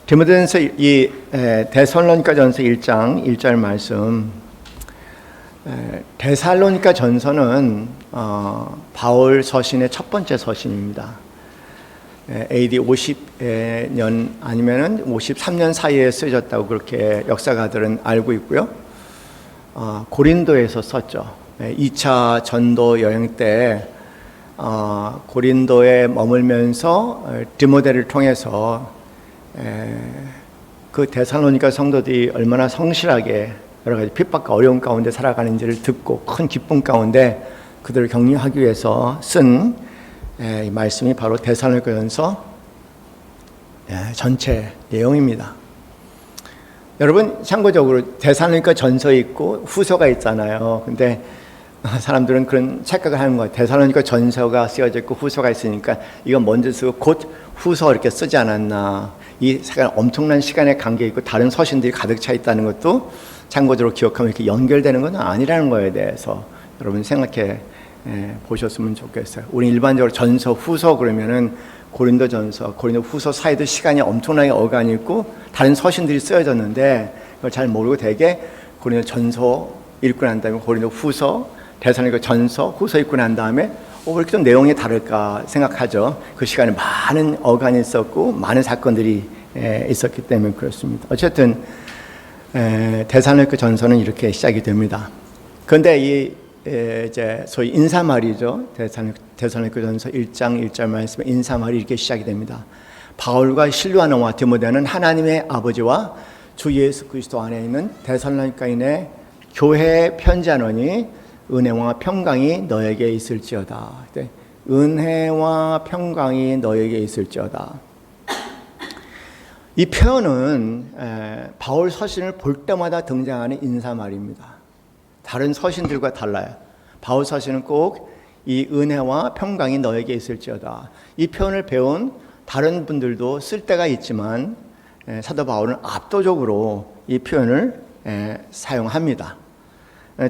디모데전서 이 데살로니가전서 1장 1절 말씀. 데살로니가전서는 바울 서신의 첫 번째 서신입니다. AD 50년 아니면은 53년 사이에 쓰여졌다고 그렇게 역사가들은 알고 있고요. 고린도에서 썼죠. 2차 전도 여행 때 고린도에 머물면서 디모데를 통해서 그 데살로니가 성도들이 얼마나 성실하게 여러 가지 핍박과 어려움 가운데 살아가는지를 듣고 큰 기쁨 가운데 그들을 격려하기 위해서 쓴 이 말씀이 바로 데살로니가전서 전체 내용입니다. 여러분, 참고적으로 데살로니가전서 있고 후서가 있잖아요. 근데 사람들은 그런 착각을 하는 거예요. 데살로니가전서가 쓰여져 있고 후서가 있으니까 이건 먼저 쓰고 곧 후서 이렇게 쓰지 않았나. 이 엄청난 시간의 관계 있고 다른 서신들이 가득 차 있다는 것도 참고적으로 기억하면 이렇게 연결되는 건 아니라는 거에 대해서 여러분 생각해 보셨으면 좋겠어요. 우리 일반적으로 전서, 후서 그러면은 고린도전서, 고린도 후서 사이도 시간이 엄청나게 어간이 있고 다른 서신들이 쓰여졌는데 그걸 잘 모르고 되게 고린도전서 읽고 난 다음에 고린도 후서, 데살로니가 전서, 후서 읽고 난 다음에 왜 이렇게 좀 내용이 다를까 생각하죠. 그 시간에 많은 어간이 있었고 많은 사건들이 있었기 때문에 그렇습니다. 어쨌든 데살로니가 전서는 이렇게 시작이 됩니다. 그런데 이제 소위 인사말이죠. 데살로니가 전서 1장 1절 말씀에 인사말이 이렇게 시작이 됩니다. 바울과 실루아나와 디모데는 하나님의 아버지와 주 예수 그리스도 안에 있는 데살로니가인의 교회에 편지하노니 은혜와 평강이 너에게 있을지어다. 은혜와 평강이 너에게 있을지어다. 이 표현은 바울 서신을 볼 때마다 등장하는 인사말입니다. 다른 서신들과 달라요. 바울 서신은 꼭 이 은혜와 평강이 너에게 있을지어다. 이 표현을 배운 다른 분들도 쓸 때가 있지만 사도 바울은 압도적으로 이 표현을 사용합니다.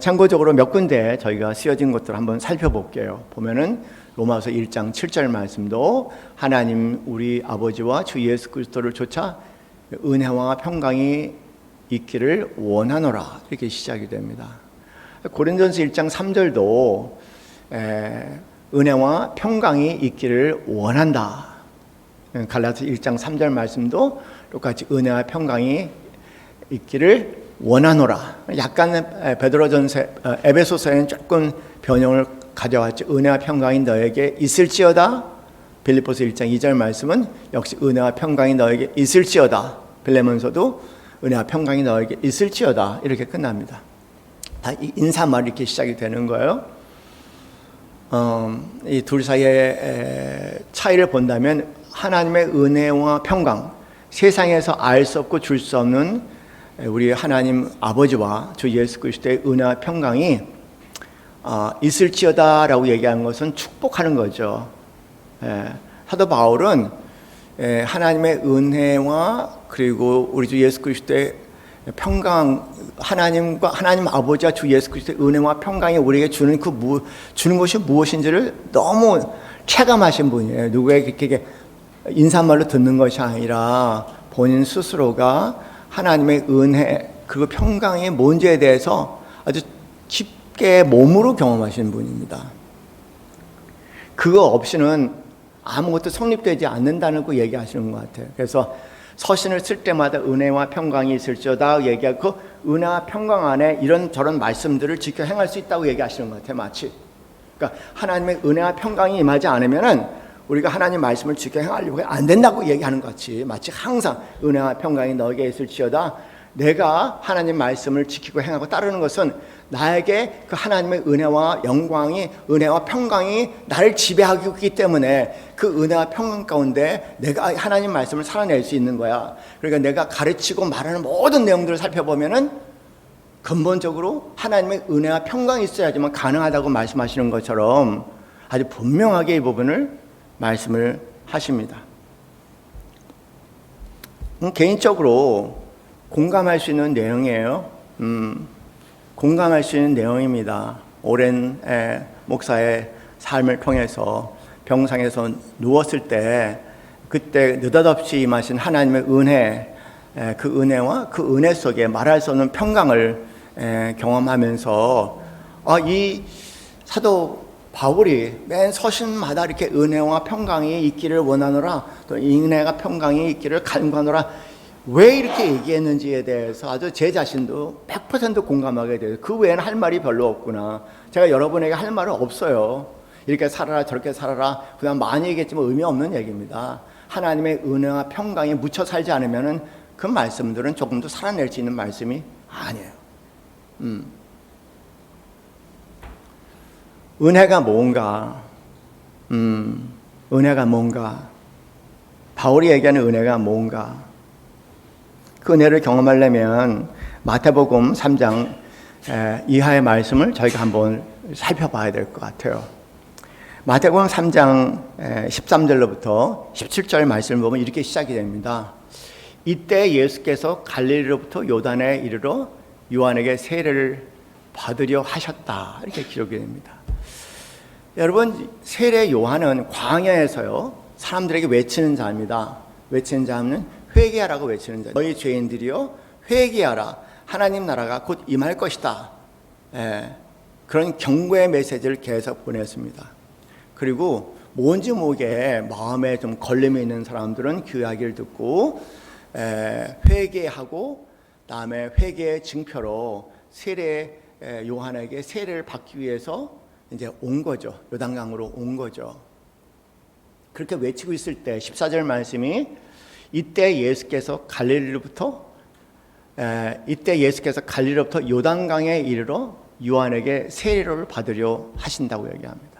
참고적으로 몇 군데 저희가 쓰여진 것들을 한번 살펴볼게요. 보면은 로마서 1장 7절 말씀도 하나님 우리 아버지와 주 예수 그리스도를 쫓아 은혜와 평강이 있기를 원하노라 이렇게 시작이 됩니다. 고린도전서 1장 3절도 은혜와 평강이 있기를 원한다. 갈라디아서 1장 3절 말씀도 똑같이 은혜와 평강이 있기를 원하노라. 약간 베드로전서 에베소서에는 조금 변형을 가져왔죠. 은혜와 평강이 너에게 있을지어다. 빌립보서 1장 2절 말씀은 역시 은혜와 평강이 너에게 있을지어다. 빌레몬서도 은혜와 평강이 너에게 있을지어다. 이렇게 끝납니다. 다 인사말이 이렇게 시작이 되는 거예요. 이 둘 사이의 차이를 본다면 하나님의 은혜와 평강, 세상에서 알 수 없고 줄 수 없는 우리 하나님 아버지와 주 예수 그리스도의 은혜와 평강이 있을지어다라고 얘기하는 것은 축복하는 거죠. 사도 바울은 하나님의 은혜와 그리고 우리 주 예수 그리스도의 평강, 하나님 아버지와 주 예수 그리스도의 은혜와 평강이 우리에게 주는 주는 것이 무엇인지를 너무 체감하신 분이에요. 누구에게 이렇게 인사말로 듣는 것이 아니라 본인 스스로가 하나님의 은혜 그리고 평강이 뭔지에 대해서 아주 깊게 몸으로 경험하신 분입니다. 그거 없이는 아무것도 성립되지 않는다는 거 얘기하시는 것 같아요. 그래서 서신을 쓸 때마다 은혜와 평강이 있을지어다 얘기하고 은혜와 평강 안에 이런저런 말씀들을 지켜 행할 수 있다고 얘기하시는 것 같아요. 마치 그러니까 하나님의 은혜와 평강이 임하지 않으면은 우리가 하나님 말씀을 지켜 행하려고 안 된다고 얘기하는 것 같이 마치 항상 은혜와 평강이 너에게 있을지어다. 내가 하나님 말씀을 지키고 행하고 따르는 것은 나에게 그 하나님의 은혜와 영광이 은혜와 평강이 나를 지배하고 있기 때문에 그 은혜와 평강 가운데 내가 하나님 말씀을 살아낼 수 있는 거야. 그러니까 내가 가르치고 말하는 모든 내용들을 살펴보면은 근본적으로 하나님의 은혜와 평강이 있어야지만 가능하다고 말씀하시는 것처럼 아주 분명하게 이 부분을 말씀을 하십니다. 개인적으로 공감할 수 있는 내용이에요. 공감할 수 있는 내용입니다. 오랜 목사의 삶을 통해서 병상에서 누웠을 때 그때 느닷없이 임하신 하나님의 은혜, 그 은혜와 그 은혜 속에 말할 수 없는 평강을 경험하면서 이 사도 바울이 맨 서신마다 이렇게 은혜와 평강이 있기를 원하노라, 또 은혜가 평강이 있기를 간구하노라, 왜 이렇게 얘기했는지에 대해서 아주 제 자신도 100% 공감하게 돼요. 그 외에는 할 말이 별로 없구나. 제가 여러분에게 할 말은 없어요. 이렇게 살아라 저렇게 살아라 그냥 많이 얘기했지만 의미 없는 얘기입니다. 하나님의 은혜와 평강에 묻혀 살지 않으면 그 말씀들은 조금도 살아낼 수 있는 말씀이 아니에요. 은혜가 뭔가? 은혜가 뭔가? 바울이 얘기하는 은혜가 뭔가? 그 은혜를 경험하려면 마태복음 3장 이하의 말씀을 저희가 한번 살펴봐야 될 것 같아요. 마태복음 3장 13절로부터 17절 말씀을 보면 이렇게 시작이 됩니다. 이때 예수께서 갈릴리로부터 요단에 이르러 요한에게 세례를 받으려 하셨다, 이렇게 기록이 됩니다. 여러분, 세례 요한은 광야에서요 사람들에게 외치는 자입니다. 외치는 자는 회개하라고 외치는 자. 너희 죄인들이요 회개하라, 하나님 나라가 곧 임할 것이다. 그런 경고의 메시지를 계속 보냈습니다. 그리고 뭔지 모르게 마음에 좀 걸림이 있는 사람들은 그 이야기를 듣고 회개하고, 다음에 회개의 증표로 세례 요한에게 세례를 받기 위해서 이제 온 거죠. 요단강으로 온 거죠. 그렇게 외치고 있을 때 14절 말씀이 이때 예수께서 갈릴리로부터 요단강에 이르러 요한에게 세례를 받으려 하신다고 얘기합니다.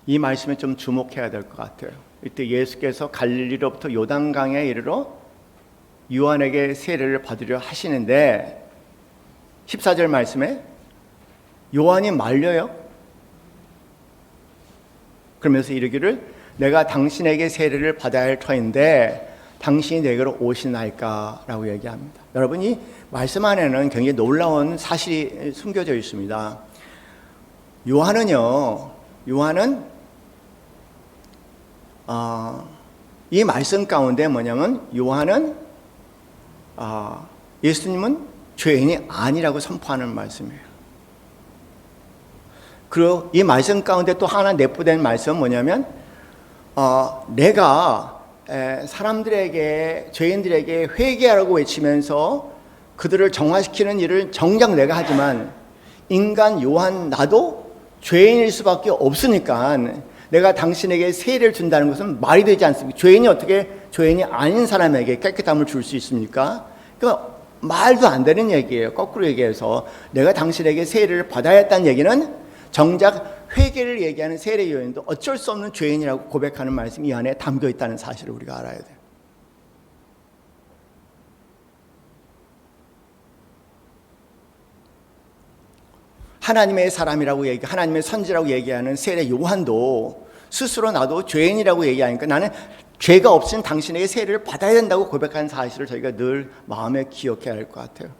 이 말씀에 좀 주목해야 될 것 같아요. 이때 예수께서 갈릴리로부터 요단강에 이르러 요한에게 세례를 받으려 하시는데 14절 말씀에 요한이 말려요. 그러면서 이르기를 내가 당신에게 세례를 받아야 할 터인데 당신이 내게로 오시나이까 라고 얘기합니다. 여러분, 이 말씀 안에는 굉장히 놀라운 사실이 숨겨져 있습니다. 요한은 이 말씀 가운데 뭐냐면 요한은 예수님은 죄인이 아니라고 선포하는 말씀이에요. 그리고 이 말씀 가운데 또 하나 내포된 말씀은 뭐냐면 내가 사람들에게, 죄인들에게 회개하라고 외치면서 그들을 정화시키는 일을 정작 내가 하지만 인간 요한 나도 죄인일 수밖에 없으니까 내가 당신에게 세례를 준다는 것은 말이 되지 않습니까? 죄인이 어떻게 죄인이 아닌 사람에게 깨끗함을 줄 수 있습니까? 그러니까 말도 안 되는 얘기예요. 거꾸로 얘기해서 내가 당신에게 세례를 받아야 했다는 얘기는 정작 회개를 얘기하는 세례 요인도 어쩔 수 없는 죄인이라고 고백하는 말씀이 이 안에 담겨 있다는 사실을 우리가 알아야 돼요. 하나님의 사람이라고 하나님의 선지라고 얘기하는 세례 요한도 스스로 나도 죄인이라고 얘기하니까 나는 죄가 없인 당신에게 세례를 받아야 된다고 고백하는 사실을 저희가 늘 마음에 기억해야 할 것 같아요.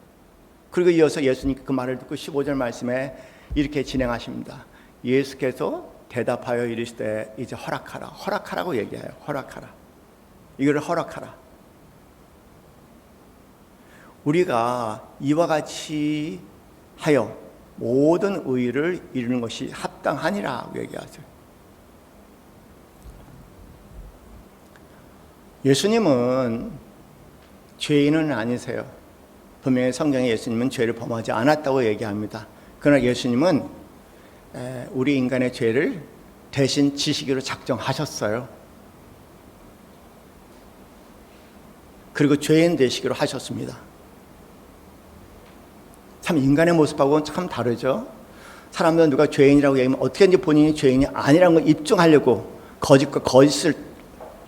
그리고 이어서 예수님 그 말을 듣고 15절 말씀에 이렇게 진행하십니다. 예수께서 대답하여 이르시되 이제 허락하라고 얘기해요. 허락하라. 이거를 허락하라. 우리가 이와 같이 하여 모든 의를 이루는 것이 합당하니라고 얘기하세요. 예수님은 죄인은 아니세요. 분명히 성경에 예수님은 죄를 범하지 않았다고 얘기합니다. 그러나 예수님은 우리 인간의 죄를 대신 지시기로 작정하셨어요. 그리고 죄인 되시기로 하셨습니다. 참 인간의 모습하고는 참 다르죠. 사람들은 누가 죄인이라고 얘기하면 어떻게든지 본인이 죄인이 아니라는 걸 입증하려고 거짓과 거짓을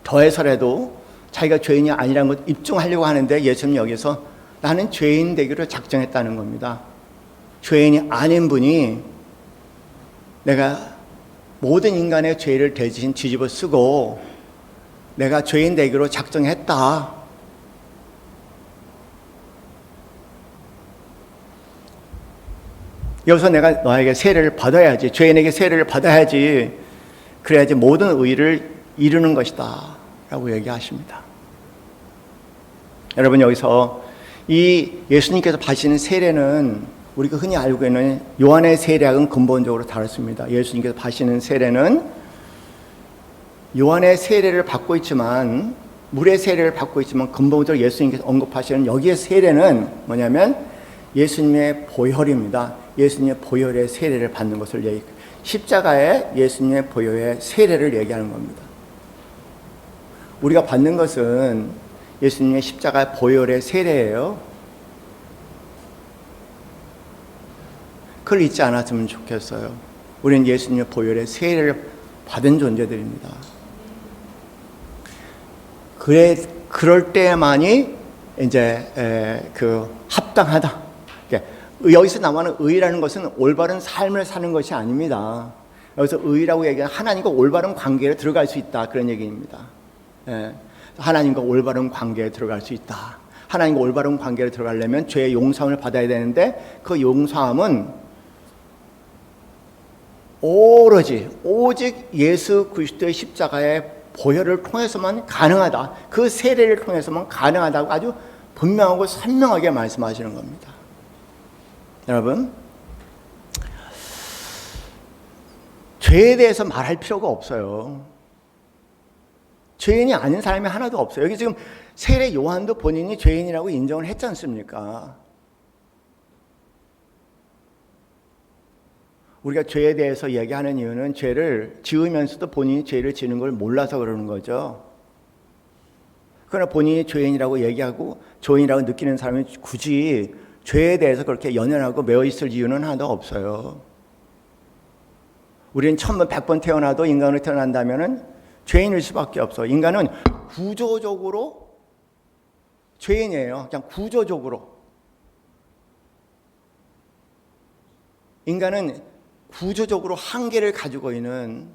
더해서라도 자기가 죄인이 아니라는 걸 입증하려고 하는데 예수님 여기서 나는 죄인 되기로 작정했다는 겁니다. 죄인이 아닌 분이 내가 모든 인간의 죄를 대신 뒤집어 쓰고 내가 죄인 되기로 작정했다. 여기서 내가 너에게 세례를 받아야지, 죄인에게 세례를 받아야지, 그래야지 모든 의를 이루는 것이다 라고 얘기하십니다. 여러분, 여기서 이 예수님께서 받으시는 세례는 우리가 흔히 알고 있는 요한의 세례학은 근본적으로 다릅니다. 예수님께서 받으시는 세례는 요한의 세례를 받고 있지만, 물의 세례를 받고 있지만, 근본적으로 예수님께서 언급하시는 여기의 세례는 뭐냐면 예수님의 보혈입니다. 예수님의 보혈의 세례를 받는 것을 십자가의 예수님의 보혈의 세례를 얘기하는 겁니다. 우리가 받는 것은 예수님의 십자가 보혈의 세례예요. 그걸 잊지 않았으면 좋겠어요. 우리는 예수님의 보혈의 세례를 받은 존재들입니다. 그럴 때만이 이제 합당하다. 여기서 나오는 의라는 것은 올바른 삶을 사는 것이 아닙니다. 여기서 의라고 얘기하면 하나님과 올바른 관계에 들어갈 수 있다, 그런 얘기입니다. 하나님과 올바른 관계에 들어갈 수 있다. 하나님과 올바른 관계에 들어가려면 죄의 용서함을 받아야 되는데, 그 용서함은 오직 예수 그리스도의 십자가의 보혈을 통해서만 가능하다. 그 세례를 통해서만 가능하다고 아주 분명하고 선명하게 말씀하시는 겁니다. 여러분, 죄에 대해서 말할 필요가 없어요. 죄인이 아닌 사람이 하나도 없어요. 여기 지금 세례 요한도 본인이 죄인이라고 인정을 했지 않습니까? 우리가 죄에 대해서 얘기하는 이유는 죄를 지으면서도 본인이 죄를 지는 걸 몰라서 그러는 거죠. 그러나 본인이 죄인이라고 얘기하고 죄인이라고 느끼는 사람이 굳이 죄에 대해서 그렇게 연연하고 매어 있을 이유는 하나도 없어요. 우리는 1000번, 100번 태어나도 인간으로 태어난다면 죄인일 수밖에 없어. 인간은 구조적으로 죄인이에요. 그냥 구조적으로. 인간은 구조적으로 한계를 가지고 있는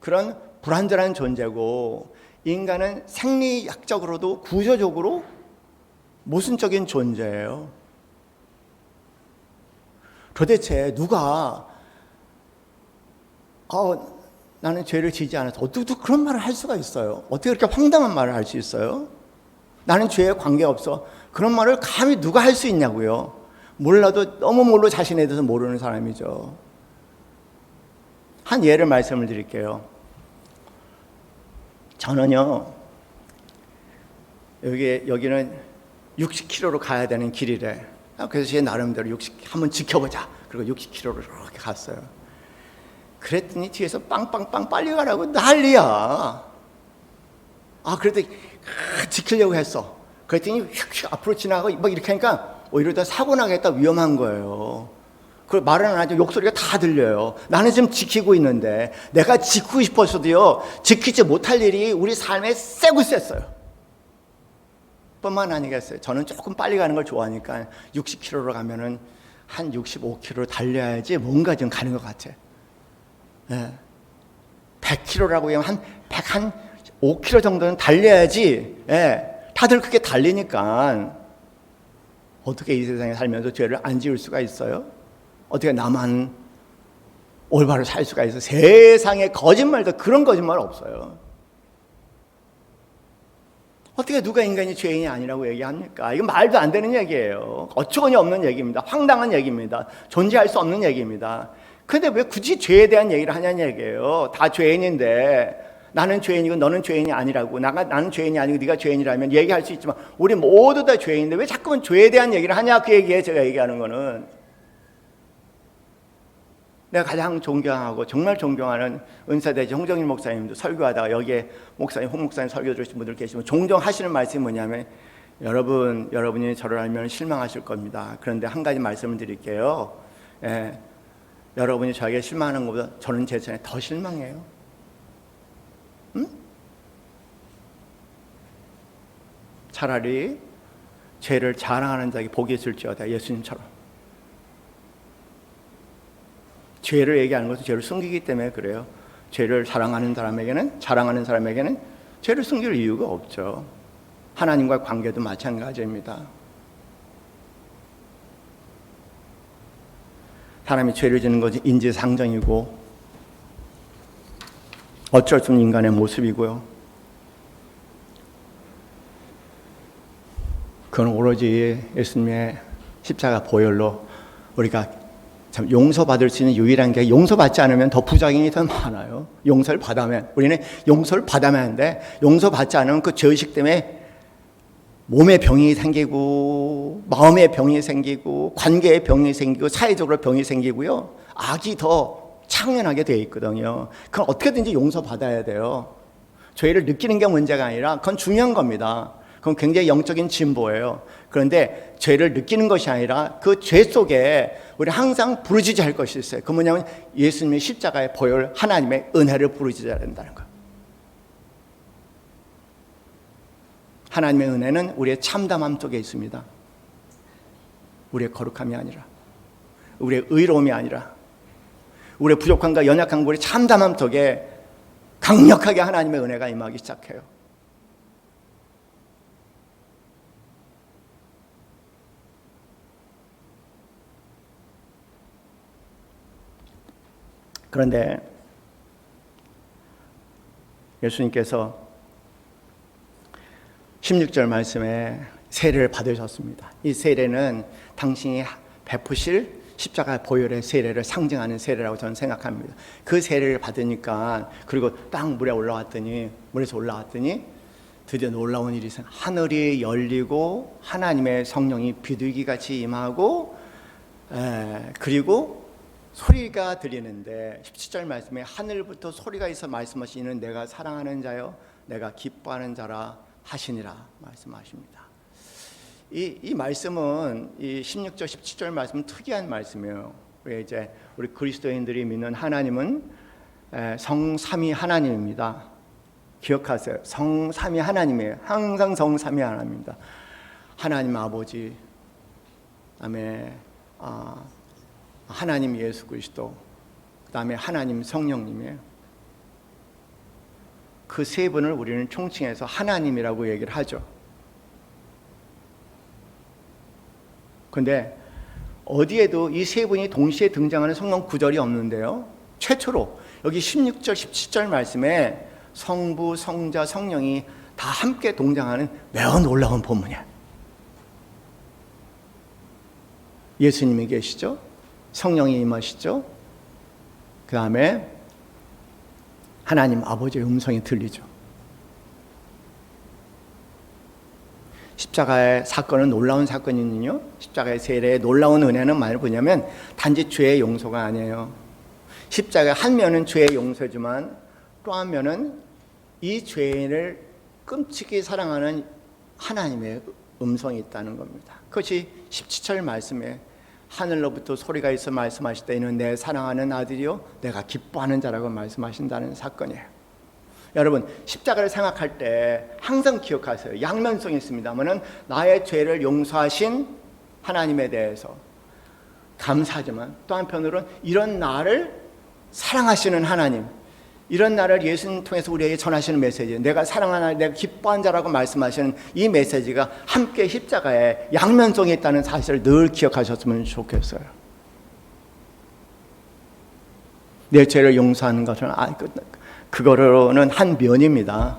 그런 불완전한 존재고, 인간은 생리학적으로도 구조적으로 모순적인 존재예요. 도대체 누가 나는 죄를 지지 않아서 어떻게 그런 말을 할 수가 있어요? 어떻게 그렇게 황당한 말을 할 수 있어요? 나는 죄에 관계없어. 그런 말을 감히 누가 할 수 있냐고요. 몰라도 너무 몰라 자신에 대해서 모르는 사람이죠. 한 예를 말씀을 드릴게요. 저는요, 여기는 60km로 가야 되는 길이래. 그래서 제 나름대로 한번 지켜보자. 그리고 60km로 이렇게 갔어요. 그랬더니 뒤에서 빵빵빵 빨리 가라고 난리야. 그래도 지키려고 했어. 그랬더니 휙휙 앞으로 지나가고 막 이렇게 하니까 오히려 더 사고 나겠다, 위험한 거예요. 그 말은 안 하죠. 욕소리가 다 들려요. 나는 지금 지키고 있는데, 내가 지키고 싶었어도요, 지키지 못할 일이 우리 삶에 세고 셌어요. 뿐만 아니겠어요. 저는 조금 빨리 가는 걸 좋아하니까 60km로 가면은 한 65km 달려야지 뭔가 좀 가는 것 같아. 100km라고 하면 한 5km 정도는 달려야지. 다들 그렇게 달리니까 어떻게 이 세상에 살면서 죄를 안 지을 수가 있어요? 어떻게 나만 올바로 살 수가 있어요? 세상에 거짓말도 그런 거짓말 없어요. 어떻게 누가 인간이 죄인이 아니라고 얘기합니까? 이건 말도 안 되는 얘기예요. 어처구니 없는 얘기입니다. 황당한 얘기입니다. 존재할 수 없는 얘기입니다. 근데 왜 굳이 죄에 대한 얘기를 하냐는 얘기예요. 다 죄인인데 나는 죄인이고 너는 죄인이 아니라고, 나는 죄인이 아니고 네가 죄인이라면 얘기할 수 있지만 우리 모두 다 죄인인데 왜 자꾸만 죄에 대한 얘기를 하냐, 그 얘기예요. 제가 얘기하는 거는. 내가 가장 존경하고 정말 존경하는 은사대지 홍정일 목사님도 설교하다가 여기에 목사님, 홍 목사님 설교 들으신 분들 계시면 종종 하시는 말씀이 뭐냐면, 여러분이 저를 알면 실망하실 겁니다. 그런데 한 가지 말씀을 드릴게요. 여러분이 저에게 실망하는 것보다 저는 제 자신에 더 실망해요. 응? 차라리 죄를 자랑하는 자에게 복이 있을지어다. 예수님처럼. 죄를 얘기하는 것은 죄를 숨기기 때문에 그래요. 죄를 자랑하는 사람에게는 죄를 숨길 이유가 없죠. 하나님과의 관계도 마찬가지입니다. 사람이 죄를 짓는 것이 인지상정이고 어쩔 수 없는 인간의 모습이고요. 그건 오로지 예수님의 십자가 보혈로 우리가 참 용서받을 수 있는 유일한 게, 용서받지 않으면 더 부작용이 더 많아요. 용서를 받으면, 우리는 용서를 받아야 하는데 용서받지 않으면 그 죄의식 때문에 몸에 병이 생기고 마음의 병이 생기고 관계의 병이 생기고 사회적으로 병이 생기고요. 악이 더 창연하게 되어 있거든요. 그건 어떻게든지 용서받아야 돼요. 죄를 느끼는 게 문제가 아니라 그건 중요한 겁니다. 그건 굉장히 영적인 진보예요. 그런데 죄를 느끼는 것이 아니라 그 죄 속에 우리 항상 부르짖어야 할 것이 있어요. 그 뭐냐면 예수님의 십자가의 보혈, 하나님의 은혜를 부르짖어야 된다는 거예요. 하나님의 은혜는 우리의 참담함 속에 있습니다. 우리의 거룩함이 아니라, 우리의 의로움이 아니라, 우리의 부족함과 연약함과 우리의 참담함 속에 강력하게 하나님의 은혜가 임하기 시작해요. 그런데 예수님께서 16절 말씀에 세례를 받으셨습니다. 이 세례는 당신이 베푸실 십자가 보혈의 세례를 상징하는 세례라고 저는 생각합니다. 그 세례를 받으니까, 그리고 딱 물에서 올라왔더니 드디어 놀라운 일이 있어요. 하늘이 열리고 하나님의 성령이 비둘기같이 임하고, 그리고 소리가 들리는데 17절 말씀에 하늘부터 소리가 있어 말씀하시는 내가 사랑하는 자요 내가 기뻐하는 자라 하시니라 말씀하십니다. 이 말씀은, 이 16절 17절 말씀은 특이한 말씀이에요. 우리 그리스도인들이 믿는 하나님은 성삼위 하나님입니다. 기억하세요. 성삼위 하나님이에요. 항상 성삼위 하나님입니다. 하나님 아버지, 그다음에 하나님 예수 그리스도, 그다음에 하나님 성령님이에요. 그 세 분을 우리는 총칭해서 하나님이라고 얘기를 하죠. 그런데 어디에도 이 세 분이 동시에 등장하는 성경 구절이 없는데요. 최초로 여기 16절, 17절 말씀에 성부, 성자, 성령이 다 함께 동장하는 매우 놀라운 본문이에요. 예수님이 계시죠. 성령이 임하시죠. 그 다음에 하나님 아버지의 음성이 들리죠. 십자가의 사건은 놀라운 사건이거든요. 십자가의 세례의 놀라운 은혜는 뭐냐면 단지 죄의 용서가 아니에요. 십자가 한 면은 죄의 용서지만 또 한 면은 이 죄인을 끔찍이 사랑하는 하나님의 음성이 있다는 겁니다. 그것이 17절 말씀에 하늘로부터 소리가 있어 말씀하실 때에는 내 사랑하는 아들이요 내가 기뻐하는 자라고 말씀하신다는 사건이에요. 여러분, 십자가를 생각할 때 항상 기억하세요. 양면성이 있습니다만은 나의 죄를 용서하신 하나님에 대해서 감사하지만 또 한편으로는 이런 나를 사랑하시는 하나님, 이런 나를 예수님 통해서 우리에게 전하시는 메시지, 내가 사랑하는, 내가 기뻐한 자라고 말씀하시는 이 메시지가 함께 십자가에 양면성이 있다는 사실을 늘 기억하셨으면 좋겠어요. 내 죄를 용서하는 것은 그거로는 한 면입니다.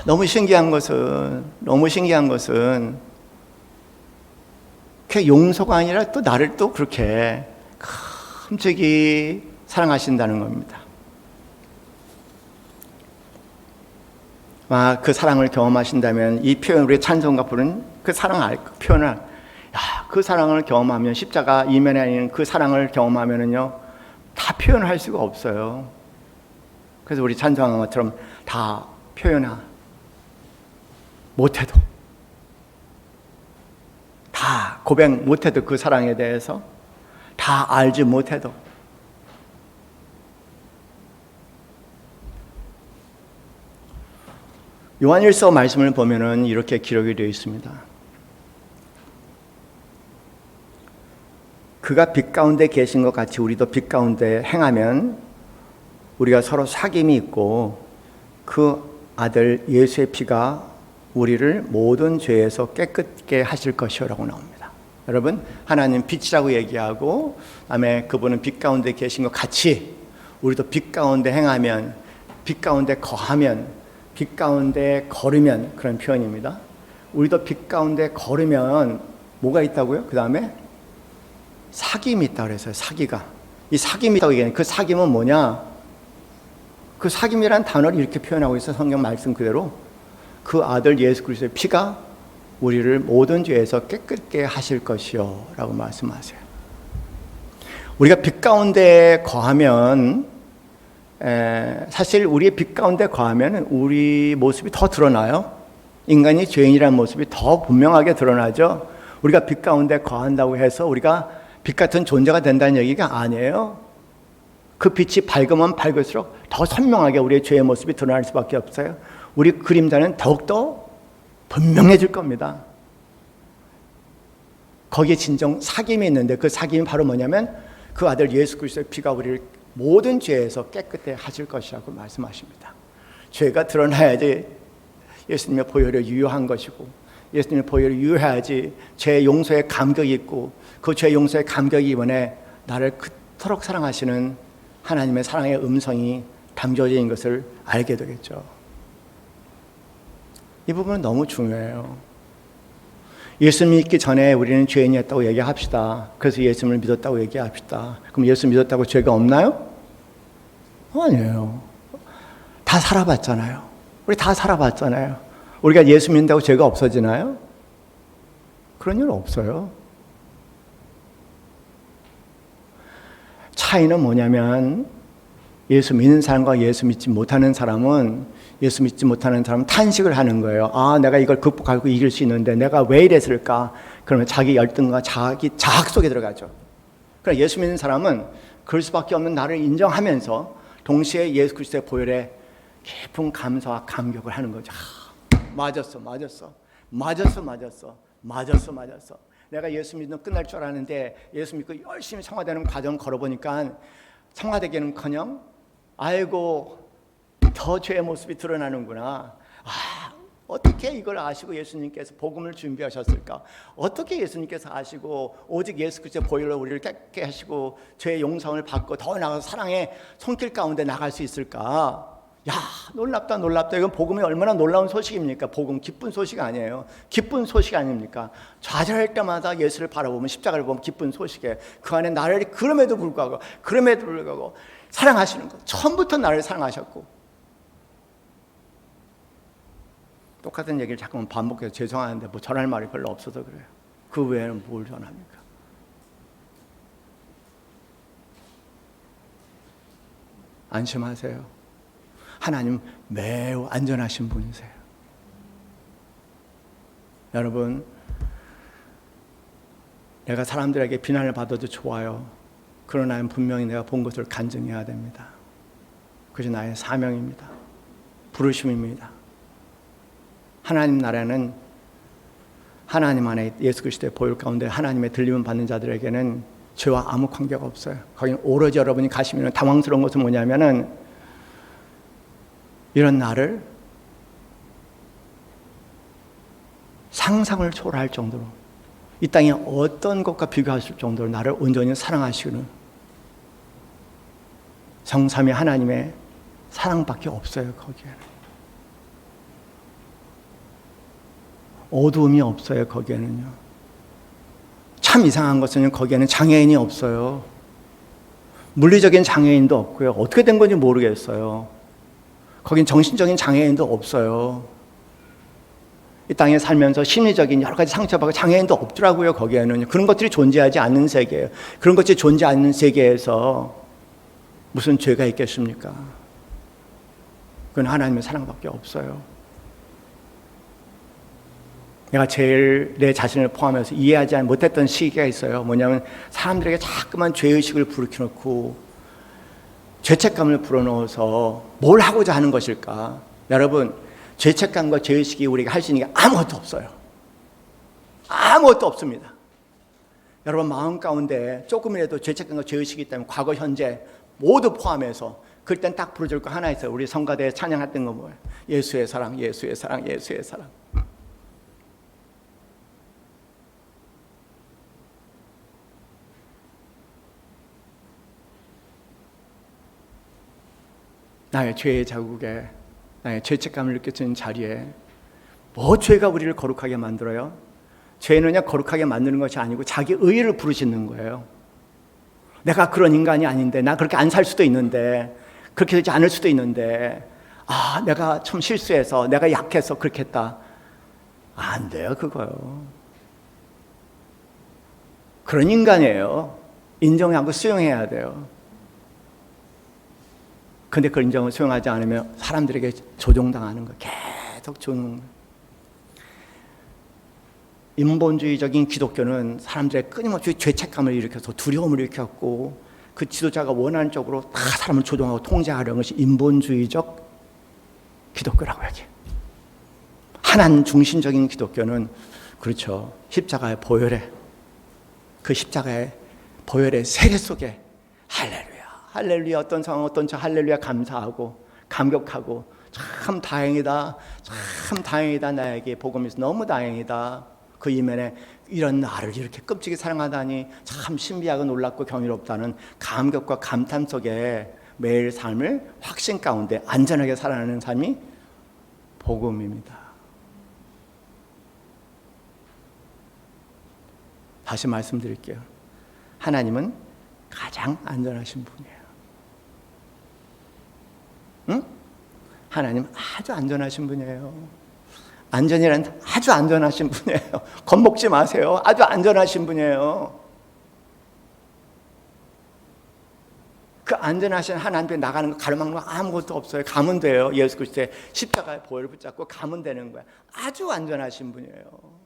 너무 신기한 것은 그 용서가 아니라 또 나를 또 그렇게 끔찍이 사랑하신다는 겁니다. 그 사랑을 경험하신다면 이 표현, 우리 찬송가 부른 그 사랑 표현을, 그 사랑을 경험하면, 십자가 이면에 있는 그 사랑을 경험하면은요 다 표현할 수가 없어요. 그래서 우리 찬송한 것처럼 다 표현 못해도, 다 고백 못해도, 그 사랑에 대해서 다 알지 못해도 요한일서 말씀을 보면은 이렇게 기록이 되어 있습니다. 그가 빛 가운데 계신 것 같이 우리도 빛 가운데 행하면 우리가 서로 사귐이 있고 그 아들 예수의 피가 우리를 모든 죄에서 깨끗게 하실 것이라고 나옵니다. 여러분, 하나님 빛이라고 얘기하고 그다음에 그분은 빛 가운데 계신 것 같이 우리도 빛 가운데 행하면, 빛 가운데 거하면, 빛 가운데 걸으면, 그런 표현입니다. 우리도 빛 가운데 걸으면 뭐가 있다고요? 그 다음에 사귐이 있다고 그랬어요. 사기가. 이 사귐이 있다고 얘기하는, 그 사귐은 뭐냐? 그 사귐이라는 단어를 이렇게 표현하고 있어요. 성경 말씀 그대로. 그 아들 예수 그리스도의 피가 우리를 모든 죄에서 깨끗게 하실 것이요 라고 말씀하세요. 우리가 빛 가운데 거하면, 사실 우리의 빛 가운데 거하면 우리 모습이 더 드러나요. 인간이 죄인이라는 모습이 더 분명하게 드러나죠. 우리가 빛 가운데 거한다고 해서 우리가 빛 같은 존재가 된다는 얘기가 아니에요. 그 빛이 밝으면 밝을수록 더 선명하게 우리의 죄의 모습이 드러날 수밖에 없어요. 우리 그림자는 더욱더 분명해질 겁니다. 거기에 진정 사귐이 있는데, 그 사귐이 바로 뭐냐면 그 아들 예수 그리스도의 피가 우리를 모든 죄에서 깨끗해 하실 것이라고 말씀하십니다. 죄가 드러나야지 예수님의 보혈이 유효한 것이고, 예수님의 보혈이 유효해야지 죄 용서의 감격이 있고, 그 죄 용서의 감격이 이번에 나를 그토록 사랑하시는 하나님의 사랑의 음성이 담겨져 있는 것을 알게 되겠죠. 이 부분은 너무 중요해요. 예수 믿기 전에 우리는 죄인이었다고 얘기합시다. 그래서 예수님을 믿었다고 얘기합시다. 그럼 예수 믿었다고 죄가 없나요? 아니에요. 다 살아봤잖아요. 우리 다 살아봤잖아요. 우리가 예수 믿는다고 죄가 없어지나요? 그런 일 없어요. 차이는 뭐냐면, 예수 믿는 사람과 예수 믿지 못하는 사람은, 예수 믿지 못하는 사람은 탄식을 하는 거예요. 아, 내가 이걸 극복하고 이길 수 있는데 내가 왜 이랬을까? 그러면 자기 열등과 자기 자학 속에 들어가죠. 그러나 예수 믿는 사람은 그럴 수밖에 없는 나를 인정하면서 동시에 예수 그리스도의 보혈에 깊은 감사와 감격을 하는 거죠. 맞았어. 내가 예수 믿으면 끝날 줄 알았는데 예수 믿고 열심히 성화되는 과정 걸어보니까 성화되기는커녕 아이고 더 죄의 모습이 드러나는구나. 어떻게 이걸 아시고 예수님께서 복음을 준비하셨을까? 어떻게 예수님께서 아시고 오직 예수 그리스도의 보혈로 우리를 깨끗게 하시고 죄의 용서를 받고 더 나아가서 사랑의 손길 가운데 나갈 수 있을까? 야, 놀랍다. 이건 복음이 얼마나 놀라운 소식입니까? 복음 기쁜 소식 아니에요. 기쁜 소식 아닙니까? 좌절할 때마다 예수를 바라보면, 십자가를 보면 기쁜 소식이에요. 그 안에 나를 그럼에도 불구하고 사랑하시는 것. 처음부터 나를 사랑하셨고. 똑같은 얘기를 자꾸만 반복해서 죄송한데 뭐 전할 말이 별로 없어서 그래요. 그 외에는 뭘 전합니까? 안심하세요. 하나님 매우 안전하신 분이세요. 여러분, 내가 사람들에게 비난을 받아도 좋아요. 그러나 분명히 내가 본 것을 간증해야 됩니다. 그것이 나의 사명입니다. 부르심입니다. 하나님 나라는 하나님 안에 예수 그리스도의 보혈 가운데 하나님의 들림을 받는 자들에게는 죄와 아무 관계가 없어요. 거기는 오로지 여러분이 가시면 당황스러운 것은 뭐냐면은 이런 나를 상상을 초월할 정도로, 이 땅에 어떤 것과 비교하실 정도로 나를 온전히 사랑하시는 성삼위 하나님의 사랑밖에 없어요. 거기에는 어두움이 없어요. 거기에는요. 참 이상한 것은 거기에는 장애인이 없어요. 물리적인 장애인도 없고요. 어떻게 된 건지 모르겠어요. 거긴 정신적인 장애인도 없어요. 이 땅에 살면서 심리적인 여러 가지 상처받고 장애인도 없더라고요. 거기에는 그런 것들이 존재하지 않는 세계예요. 그런 것들이 존재하지 않는 세계에서 무슨 죄가 있겠습니까? 그건 하나님의 사랑밖에 없어요. 내가 제일 내 자신을 포함해서 이해하지 못했던 시기가 있어요. 뭐냐면 사람들에게 자꾸만 죄의식을 불러놓고 죄책감을 불어넣어서 뭘 하고자 하는 것일까? 여러분, 죄책감과 죄의식이 우리가 할 수 있는 게 아무것도 없어요. 아무것도 없습니다. 여러분 마음 가운데 조금이라도 죄책감과 죄의식이 있다면 과거, 현재 모두 포함해서 그럴 땐 딱 부르줄 거 하나 있어요. 우리 성가대에 찬양했던 거 뭐예요? 예수의 사랑, 예수의 사랑, 예수의 사랑. 나의 죄의 자국에 나의 죄책감을 느껴지는 자리에 뭐 죄가 우리를 거룩하게 만들어요? 죄는 그냥 거룩하게 만드는 것이 아니고 자기 의의를 부르짖는 거예요. 내가 그런 인간이 아닌데, 나 그렇게 안 살 수도 있는데, 그렇게 되지 않을 수도 있는데, 내가 참 실수해서, 내가 약해서 그렇게 했다. 안 돼요, 그거요. 그런 인간이에요. 인정하고 수용해야 돼요. 근데 그 인정을 수용하지 않으면 사람들에게 조종당하는 거예요. 계속 조는 거예요. 인본주의적인 기독교는 사람들의 끊임없이 죄책감을 일으켜서 두려움을 일으켰고, 그 지도자가 원하는 쪽으로 다 사람을 조종하고 통제하려는 것이 인본주의적 기독교라고 얘기해요. 하나님 중심적인 기독교는 그렇죠. 십자가의 보혈에, 그 십자가의 보혈의 세례 속에 할렐루야, 할렐루야, 어떤 상황 어떤 저 할렐루야 감사하고 감격하고 참 다행이다, 참 다행이다, 나에게 복음이 있어 너무 다행이다. 그 이면에 이런 나를 이렇게 끔찍이 사랑하다니 참 신비하고 놀랍고 경이롭다는 감격과 감탄 속에 매일 삶을 확신 가운데 안전하게 살아가는 삶이 복음입니다. 다시 말씀드릴게요. 하나님은 가장 안전하신 분이에요. 응? 하나님 아주 안전하신 분이에요. 안전이란 아주 안전하신 분이에요. 겁먹지 마세요. 아주 안전하신 분이에요. 그 안전하신 하나님께 나가는 거 가로막는 거 아무것도 없어요. 가면 돼요. 예수 그리스도의 십자가의 보혈을 붙잡고 가면 되는 거예요. 아주 안전하신 분이에요.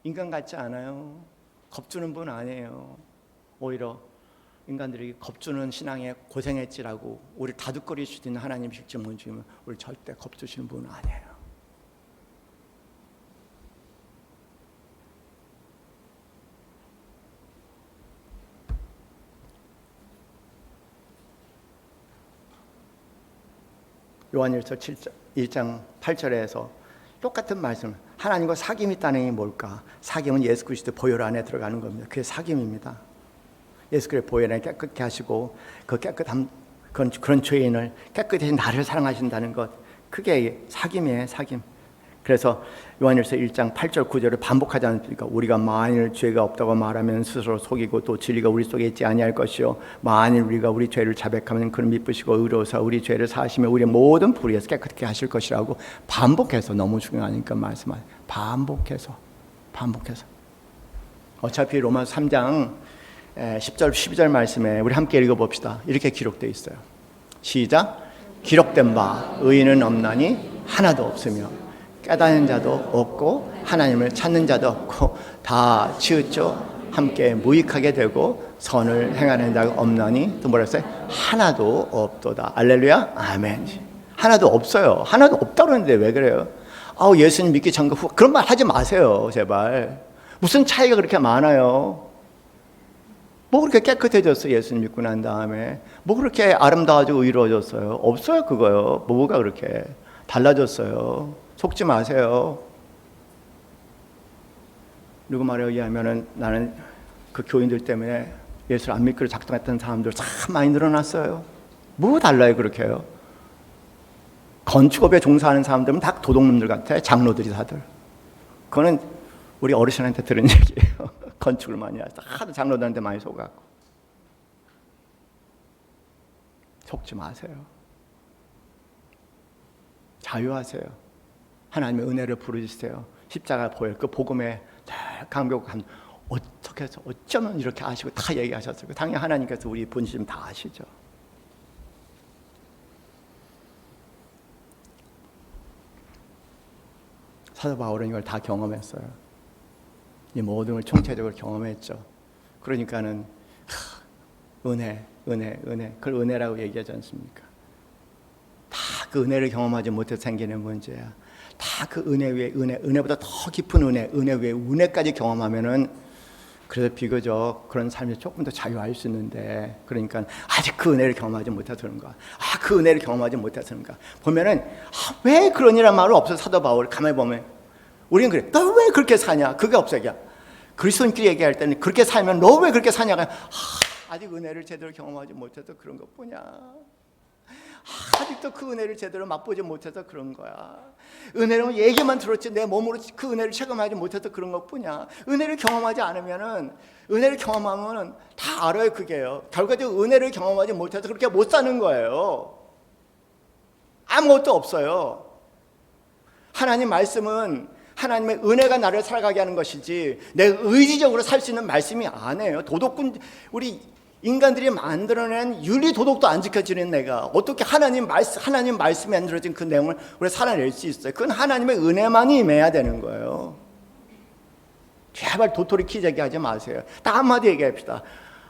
인간 같지 않아요. 겁주는 분 아니에요. 오히려 인간들이 겁주는 신앙에 고생했지라고 우리 다독거릴 수 있는 하나님 실증을 주면 우리 절대 겁주시는 분은 아니에요. 요한일서 1장 8절에서 똑같은 말씀, 하나님과 사귐이 있다는 게 뭘까? 사귐은 예수 그리스도 보혈 안에 들어가는 겁니다. 그게 사귐입니다. 예수 그리스도 보혈 안에 깨끗게 하시고 그 깨끗한 그런 죄인을 깨끗이 나를 사랑하신다는 것, 그게 사귐이에요. 사귐. 그래서 요한일서 1장 8절 9절을 반복하지 않습니까? 우리가 만일 죄가 없다고 말하면 스스로 속이고 또 진리가 우리 속에 있지 아니할 것이요 만일 우리가 우리 죄를 자백하면 그는 미쁘시고 의로우사 우리 죄를 사하시며 우리의 모든 불의에서 깨끗게 하실 것이라고 반복해서, 너무 중요하니까 말씀하세요. 반복해서 어차피 로마서 3장 10절 12절 말씀에 우리 함께 읽어봅시다. 이렇게 기록되어 있어요. 시작. 기록된 바 의인은 없나니 하나도 없으며 깨닫는 자도 없고 하나님을 찾는 자도 없고 다 치우쳐 함께 무익하게 되고 선을 행하는 자가 없나니, 또 뭐라 했어요? 하나도 없도다. 할렐루야. 아멘. 하나도 없어요. 하나도 없다고 그러는데 왜 그래요? 예수님 믿기 전과 후, 그런 말 하지 마세요. 제발. 무슨 차이가 그렇게 많아요? 뭐 그렇게 깨끗해졌어요? 예수님 믿고 난 다음에 뭐 그렇게 아름다워지고 의로워졌어요? 없어요. 그거요. 뭐가 그렇게 달라졌어요? 속지 마세요. 누구 말에 의하면은 나는 그 교인들 때문에 예수를 안 믿기로 작정했던 사람들 참 많이 늘어났어요. 뭐 달라요 그렇게요? 건축업에 종사하는 사람들은 다 도둑놈들 같아. 장로들이 다들. 그거는 우리 어르신한테 들은 얘기예요. 건축을 많이 하서 하도 장로들한테 많이 속았고. 속지 마세요. 자유하세요. 하나님의 은혜를 부르짖으세요. 십자가 보혈 그 복음에 감격한, 어떻게 해서 어쩌면 이렇게 아시고 다 얘기하셨어요. 당연히 하나님께서 우리 본심 다 아시죠. 사도 바울은 이걸 다 경험했어요. 이 모든 걸 총체적으로 경험했죠. 그러니까는 은혜, 그걸 은혜라고 얘기하지 않습니까? 다 그 은혜를 경험하지 못해서 생기는 문제야. 다 그 은혜 위에 은혜보다 더 깊은 은혜 위에 은혜까지 경험하면은 그래서 비교적 그런 삶이 조금 더 자유할 수 있는데, 그러니까 아직 그 은혜를 경험하지 못해서 그런가? 그 은혜를 경험하지 못해서 그런가? 보면은 왜 그러니란 말은 없어. 사도 바울 가만히 보면 우리는 그래. 너 왜 그렇게 사냐? 그게 없어. 그리스도인끼리 얘기할 때는 그렇게 살면 너 왜 그렇게 사냐가 아직 은혜를 제대로 경험하지 못해서 그런 것뿐이야. 아직도 그 은혜를 제대로 맛보지 못해서 그런 거야. 은혜는 얘기만 들었지 내 몸으로 그 은혜를 체험하지 못해서 그런 것뿐이야. 은혜를 경험하지 않으면은, 은혜를 경험하면 다 알아요. 그게요. 결과적으로 은혜를 경험하지 못해서 그렇게 못 사는 거예요. 아무것도 없어요. 하나님 말씀은 하나님의 은혜가 나를 살아가게 하는 것이지 내 의지적으로 살 수 있는 말씀이 아니에요. 도덕군, 우리 인간들이 만들어낸 윤리 도덕도 안 지켜지는 내가 어떻게 하나님 말씀에 만들어진 그 내용을 우리 살아낼 수 있어요? 그건 하나님의 은혜만이 임해야 되는 거예요. 제발 도토리 키재기 하지 마세요. 딱 한마디 얘기합시다.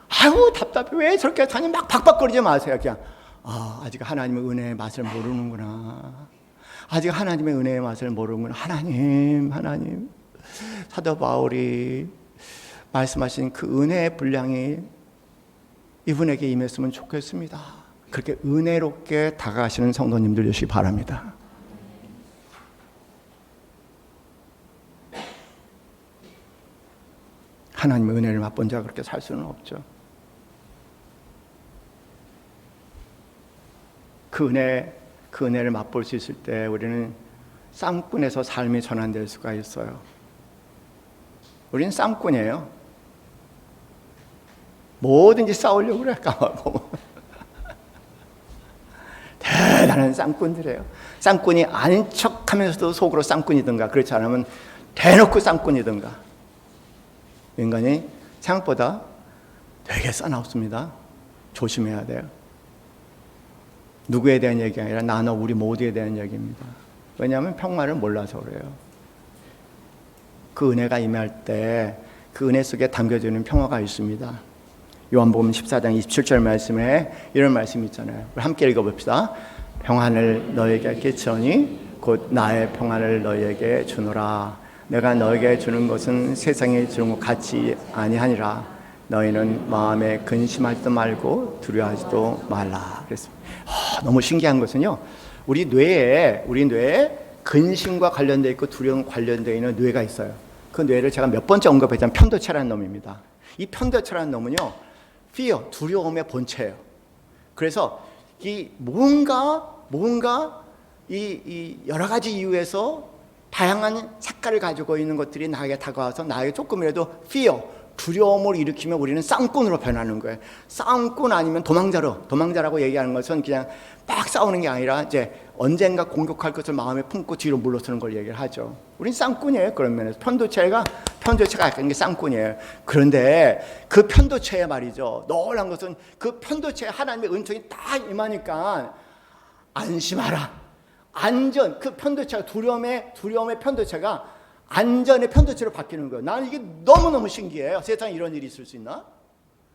아유 답답해. 왜 저렇게 다니 막 박박거리지 마세요. 그냥 아직 하나님의 은혜의 맛을 모르는구나. 아직 하나님의 은혜의 맛을 모르는구나. 하나님. 사도 바울이 말씀하신 그 은혜의 분량이 이분에게 임했으면 좋겠습니다. 그렇게 은혜롭게 다가가시는 성도님들 되시기 바랍니다. 하나님의 은혜를 맛본 자가 그렇게 살 수는 없죠. 그 은혜를 맛볼 수 있을 때 우리는 쌍꾼에서 삶이 전환될 수가 있어요. 우리는 쌍꾼이에요. 뭐든지 싸우려고 그래. 까먹고 대단한 쌍꾼들이에요. 쌍꾼이 아닌 척하면서도 속으로 쌍꾼이든가, 그렇지 않으면 대놓고 쌍꾼이든가. 인간이 생각보다 되게 싸나웠습니다. 조심해야 돼요. 누구에 대한 얘기가 아니라 나나 우리 모두에 대한 얘기입니다. 왜냐하면 평화를 몰라서 그래요. 그 은혜가 임할 때 그 은혜 속에 담겨지는 평화가 있습니다. 요한복음 14장 27절 말씀에 이런 말씀이 있잖아요. 우리 함께 읽어봅시다. 평안을 너에게 끼치오니 곧 나의 평안을 너에게 주노라. 내가 너에게 주는 것은 세상에 주는 것 같이 아니하니라. 너희는 마음에 근심하지도 말고 두려워하지도 말라. 그랬습니다. 너무 신기한 것은요, 우리 뇌에 근심과 관련되어 있고 두려움 관련되어 있는 뇌가 있어요. 그 뇌를 제가 몇 번째 언급했지만 편도체라는 놈입니다. 이 편도체라는 놈은요, fear, 두려움의 본체예요. 그래서 이 뭔가 이 여러 가지 이유에서 다양한 색깔을 가지고 있는 것들이 나에게 다가와서 나에게 조금이라도 fear, 두려움을 일으키면 우리는 쌍꾼으로 변하는 거예요. 쌍꾼 아니면 도망자라고 얘기하는 것은 그냥 막 싸우는 게 아니라 이제 언젠가 공격할 것을 마음에 품고 뒤로 물러서는 걸 얘기를 하죠. 우린 쌍꾼이에요. 그런 면에서 편도체가 약간 게 쌍꾼이에요. 그런데 그 편도체에 말이죠, 놀란 것은 그 편도체에 하나님의 은총이 딱 임하니까 안심하라. 안전, 그 편도체가 두려움의 편도체가 안전의 편도체로 바뀌는 거예요. 나는 이게 너무너무 신기해요. 세상에 이런 일이 있을 수 있나?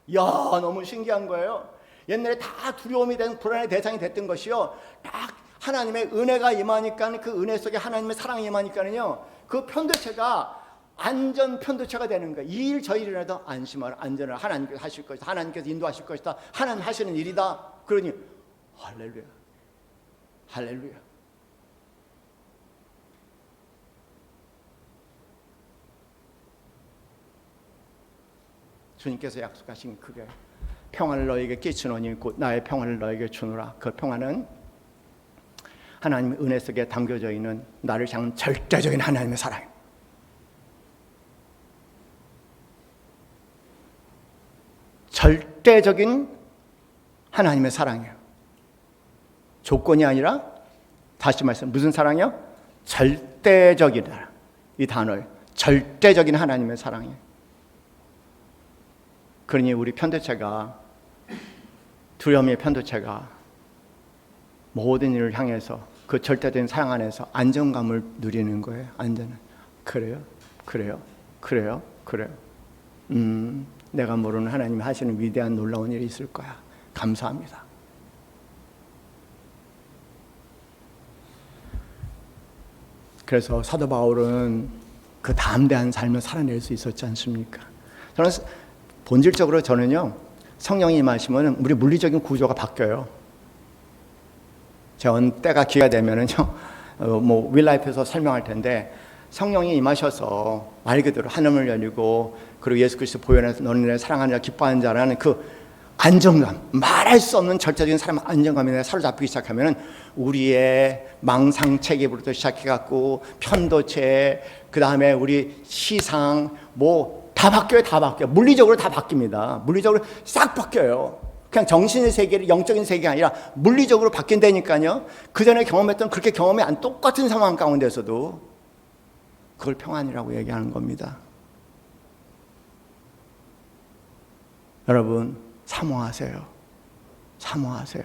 이야, 너무 신기한 거예요. 옛날에 다 두려움이 된 불안의 대상이 됐던 것이요, 딱 하나님의 은혜가 임하니까, 그 은혜 속에 하나님의 사랑이 임하니까는요, 그 편도체가 안전 편도체가 되는 거예요. 이 일 저 일이라도 안심하라. 안전을 하나님께서 하실 것이다. 하나님께서 인도하실 것이다. 하나님 하시는 일이다. 그러니 할렐루야. 주님께서 약속하신 그게 평안을 너에게 끼치노니 곧 나의 평안을 너에게 주노라. 그 평안은 하나님의 은혜 속에 담겨져 있는 나를 향한 절대적인 하나님의 사랑입니다. 절대적인 하나님의 사랑이에요. 조건이 아니라, 다시 말씀, 무슨 사랑이요? 절대적이다. 이 단어를, 절대적인 하나님의 사랑이에요. 그러니 우리 편도체가, 두려움의 편도체가 모든 일을 향해서 그 절대적인 사랑 안에서 안정감을 누리는 거예요. 안전은. 그래요. 내가 모르는 하나님이 하시는 위대한 놀라운 일이 있을 거야. 감사합니다. 그래서 사도 바울은 그 담대한 삶을 살아낼 수 있었지 않습니까? 본질적으로 저는요, 성령이 임하시면 우리 물리적인 구조가 바뀌어요. 제가 때가 기회가 되면은요, 윌라이프에서 설명할 텐데, 성령이 임하셔서 말 그대로 하늘을 열리고, 그리고 예수 그리스도 보혈에서 너희를 사랑하느라 기뻐하는 자라는 그 안정감, 말할 수 없는 절대적인 사람의 안정감에 사로잡히기 시작하면 우리의 망상체계부터 시작해갖고 편도체, 그 다음에 우리 시상, 뭐 다 바뀌어요. 다 바뀌어요. 물리적으로 다 바뀝니다. 물리적으로 싹 바뀌어요. 그냥 정신의 세계를 영적인 세계가 아니라 물리적으로 바뀐다니까요. 그 전에 경험했던 그렇게 경험이 안 똑같은 상황 가운데서도 그걸 평안이라고 얘기하는 겁니다. 여러분, 사모하세요. 사모하세요.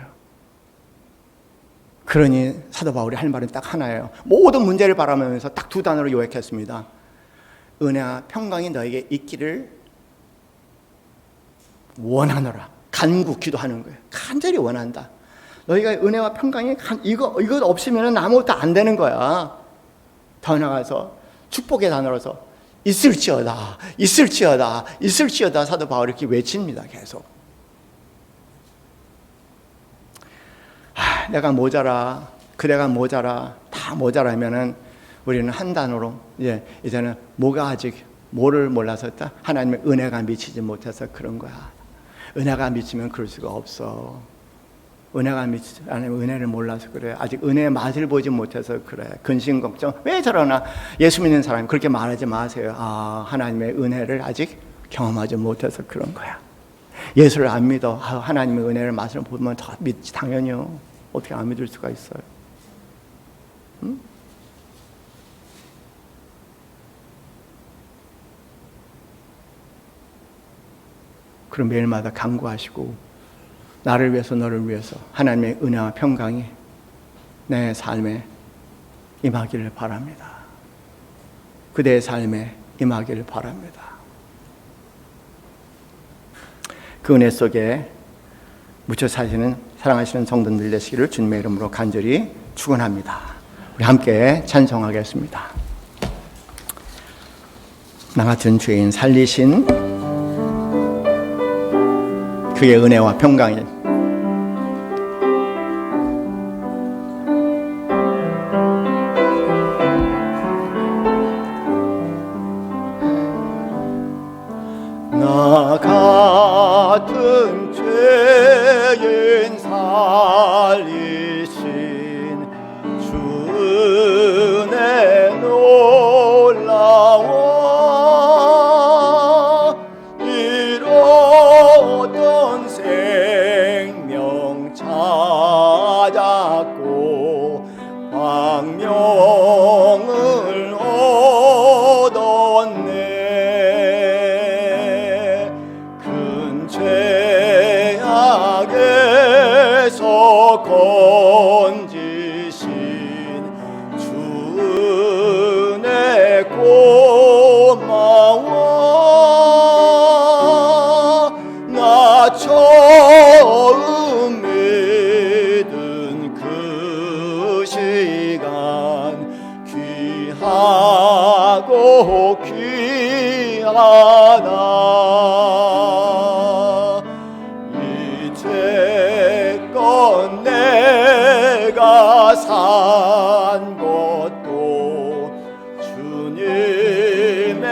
그러니 사도 바울이 할 말은 딱 하나예요. 모든 문제를 바라보면서 딱 두 단어로 요약했습니다. 은혜와 평강이 너에게 있기를 원하노라. 간구 기도하는 거예요. 간절히 원한다. 너희가 은혜와 평강이 이거 없으면 아무것도 안 되는 거야. 더 나아가서 축복의 단어로서 있을지어다, 있을지어다, 있을지어다. 사도 바울이 이렇게 외칩니다. 계속. 내가 모자라, 그대가 모자라, 다 모자라면은 우리는 한 단어로 이제는 뭐가 아직 뭐를 몰라서 했다? 하나님의 은혜가 미치지 못해서 그런 거야. 은혜가 미치면 그럴 수가 없어. 은혜가 미치지 않으면 은혜를 몰라서 그래. 아직 은혜의 맛을 보지 못해서 그래. 근심 걱정 왜 저러나. 예수 믿는 사람이 그렇게 말하지 마세요. 하나님의 은혜를 아직 경험하지 못해서 그런 거야. 예수를 안 믿어. 하나님의 은혜를 맛을 보면 더 믿지. 당연히요. 어떻게 안 믿을 수가 있어요? 응? 그럼 매일마다 간구하시고 나를 위해서 너를 위해서 하나님의 은혜와 평강이 내 삶에 임하기를 바랍니다. 그대의 삶에 임하기를 바랍니다. 그 은혜 속에 묻혀 사시는 사랑하시는 성도들 되시기를 주님의 이름으로 간절히 축원합니다. 우리 함께 찬송하겠습니다. 나 같은 죄인 살리신 그의 은혜와 평강이 나 같은 죄인 살리신 주 은혜 놀라워 잃었던 생명 찾았고 광명을 얻었네. 큰 죄악에서 건지신 주 은혜 고마워. 나 처음 믿은 그 시간 귀하고 귀하다. 이제껏 내가 산 것도 주님의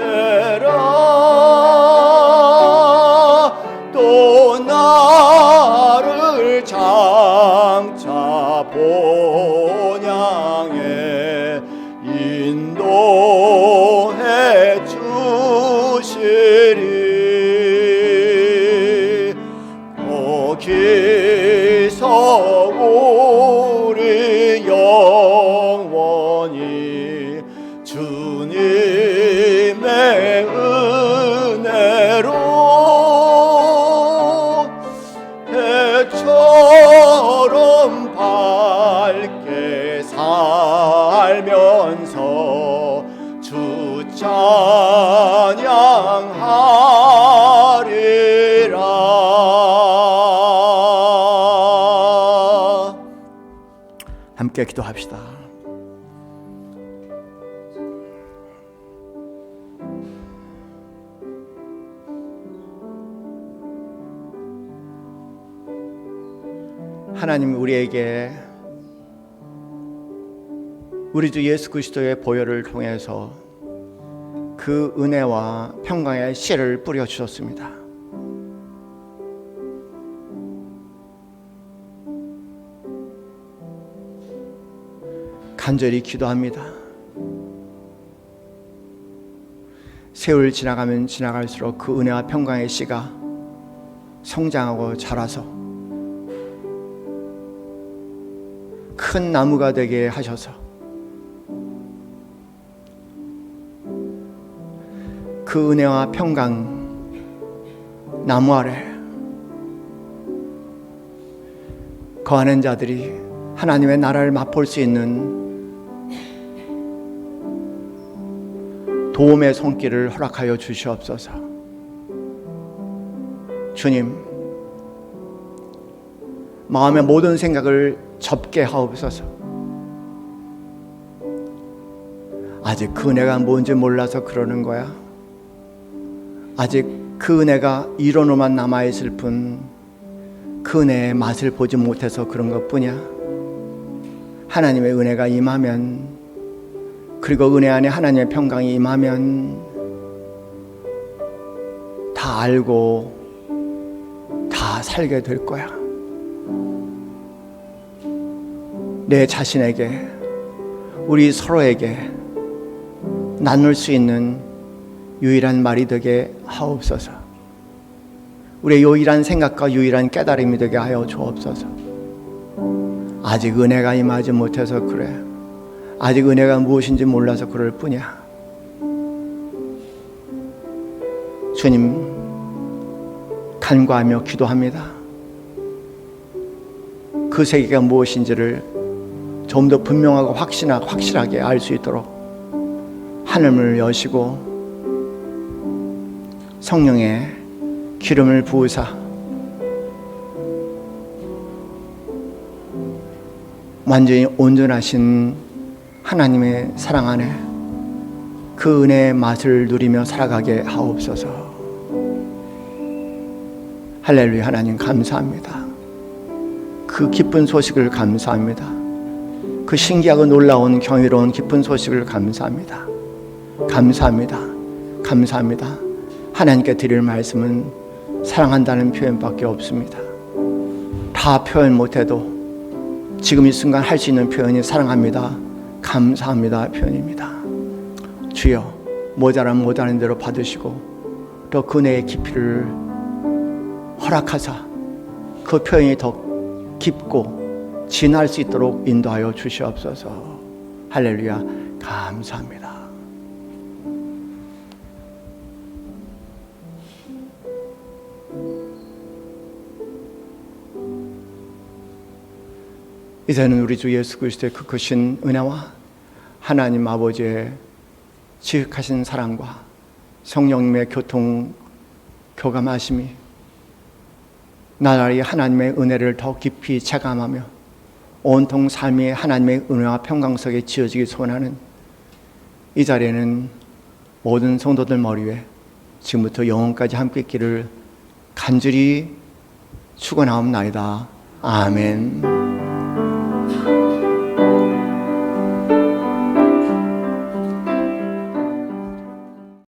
은혜라. 또 나를 장차 본향에 인도해 주시리. 거기서 우리 영원히 주님의 은혜로 해처럼 밝게 살면서 주 찬양하리라. 함께 기도합시다. 하나님, 우리에게 우리 주 예수 그리스도의 보혈을 통해서 그 은혜와 평강의 씨를 뿌려 주셨습니다. 간절히 기도합니다. 세월 지나가면 지나갈수록 그 은혜와 평강의 씨가 성장하고 자라서 큰 나무가 되게 하셔서 그 은혜와 평강 나무 아래 거하는 자들이 하나님의 나라를 맛볼 수 있는 도움의 손길을 허락하여 주시옵소서. 주님, 마음의 모든 생각을 접게 하옵소서. 아직 그 은혜가 뭔지 몰라서 그러는 거야. 아직 그 은혜가 이론으로만 남아있을 뿐 그 은혜의 맛을 보지 못해서 그런 것뿐이야. 하나님의 은혜가 임하면, 그리고 은혜 안에 하나님의 평강이 임하면 다 알고 다 살게 될 거야. 내 자신에게, 우리 서로에게 나눌 수 있는 유일한 말이 되게 하옵소서. 우리의 유일한 생각과 유일한 깨달음이 되게 하여 주옵소서. 아직 은혜가 임하지 못해서 그래. 아직 은혜가 무엇인지 몰라서 그럴 뿐이야. 주님, 간구하며 기도합니다. 그 세계가 무엇인지를 좀 더 분명하고 확실하게 알 수 있도록 하늘문을 여시고 성령의 기름을 부으사 완전히 온전하신 하나님의 사랑 안에 그 은혜의 맛을 누리며 살아가게 하옵소서. 할렐루야. 하나님 감사합니다. 그 기쁜 소식을 감사합니다. 그 신기하고 놀라운 경이로운 기쁜 소식을 감사합니다. 감사합니다. 감사합니다. 하나님께 드릴 말씀은 사랑한다는 표현밖에 없습니다. 다 표현 못해도 지금 이 순간 할 수 있는 표현이 사랑합니다, 감사합니다 표현입니다. 주여, 모자란 대로 받으시고 또 그 은혜의 깊이를 허락하사 그 표현이 더 깊고 진할 수 있도록 인도하여 주시옵소서. 할렐루야. 감사합니다. 이제는 우리 주 예수 그리스도의 그 크신 은혜와 하나님 아버지의 지극하신 사랑과 성령님의 교감하심이 나날이 하나님의 은혜를 더 깊이 체감하며 온통 삶이 하나님의 은혜와 평강 속에 지어지기 소원하는 이 자리에는 모든 성도들 머리 위에 지금부터 영원까지 함께 있기를 간절히 축원하옵나이다. 아멘.